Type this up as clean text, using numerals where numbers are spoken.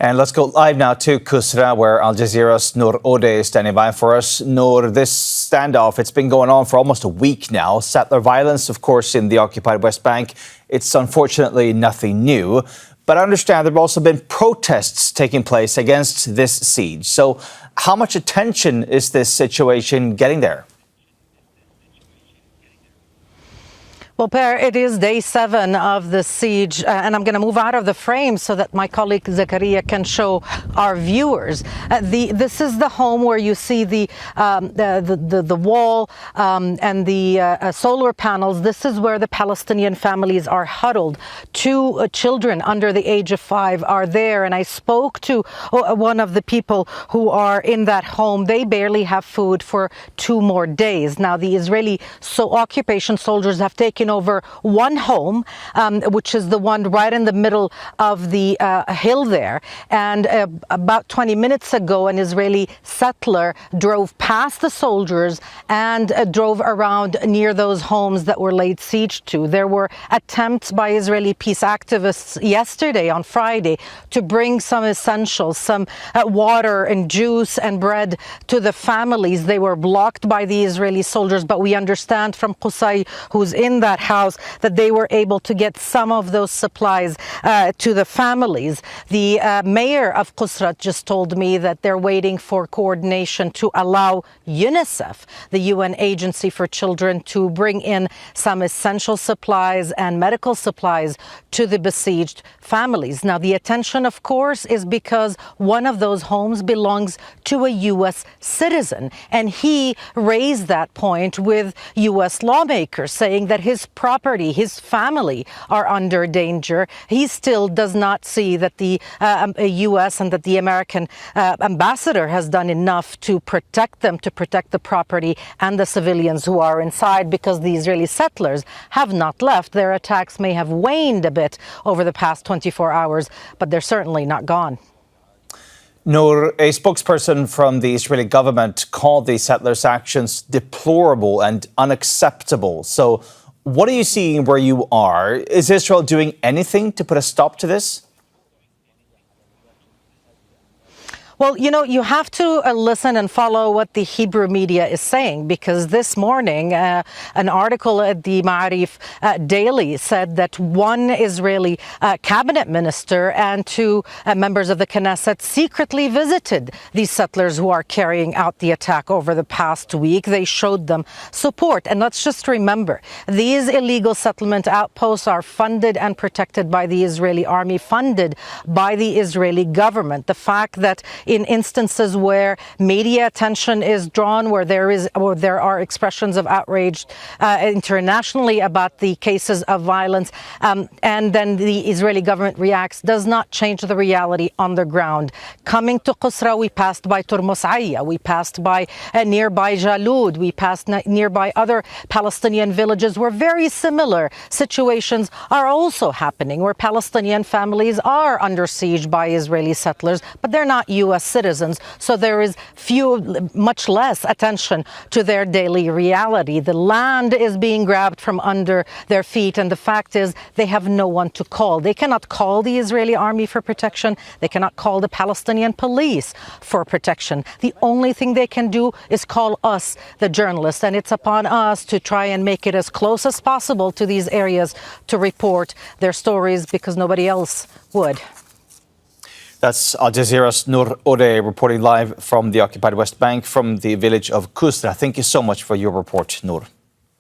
And let's go live now to Qusra, where Al Jazeera's Nour Odeh is standing by for us. Nour, this standoff, it's been going on for almost a week now. Settler violence, of course, in the occupied West Bank. It's unfortunately nothing new. But I understand there have also been protests taking place against this siege. So how much attention is this situation getting there? Well, Per, it is day 7 of the siege, and I'm going to move out of the frame so that my colleague Zakaria can show our viewers. This is the home where you see the wall and the solar panels. This is where the Palestinian families are huddled. 2 children under the age of 5 are there, and I spoke to one of the people who are in that home. They barely have food for 2 more days. Now, the Israeli occupation soldiers have taken over one home, which is the one right in the middle of the hill there. And about 20 minutes ago, an Israeli settler drove past the soldiers and drove around near those homes that were laid siege to. There were attempts by Israeli peace activists yesterday, on Friday, to bring some essentials, some water and juice and bread to the families. They were blocked by the Israeli soldiers, but we understand from Qusra, who's in that house, that they were able to get some of those supplies to the families. The mayor of Qusra just told me that they're waiting for coordination to allow UNICEF, the UN agency for children, to bring in some essential supplies and medical supplies to the besieged families. Now, the attention, of course, is because one of those homes belongs to a U.S. citizen, and he raised that point with U.S. lawmakers, saying that his property, his family are under danger. He still does not see that the U.S. and that the American ambassador has done enough to protect them, to protect the property and the civilians who are inside, because the Israeli settlers have not left. Their attacks may have waned a bit over the past 24 hours, but they're certainly not gone. Nour, a spokesperson from the Israeli government called the settlers' actions deplorable and unacceptable. So what are you seeing where you are? Is Israel doing anything to put a stop to this? Well, you know, you have to listen and follow what the Hebrew media is saying, because this morning an article at the Ma'arif Daily said that one Israeli cabinet minister and 2 members of the Knesset secretly visited these settlers who are carrying out the attack over the past week. They showed them support. And let's just remember, these illegal settlement outposts are funded and protected by the Israeli army, funded by the Israeli government. The fact that in instances where media attention is drawn, where there are expressions of outrage internationally about the cases of violence, and then the Israeli government reacts, does not change the reality on the ground. Coming to Qusra, we passed by Turmusaya, we passed by nearby Jalud, we passed nearby other Palestinian villages where very similar situations are also happening, where Palestinian families are under siege by Israeli settlers, but they're not U.S. citizens, so there is much less attention to their daily reality. The land is being grabbed from under their feet, and the fact is they have no one to call. They cannot call the Israeli army for protection. They cannot call the Palestinian police for protection. The only thing they can do is call us, the journalists, and it's upon us to try and make it as close as possible to these areas to report their stories, because nobody else would. That's Al Jazeera's Nour Odeh reporting live from the occupied West Bank, from the village of Qusra. Thank you so much for your report, Nour.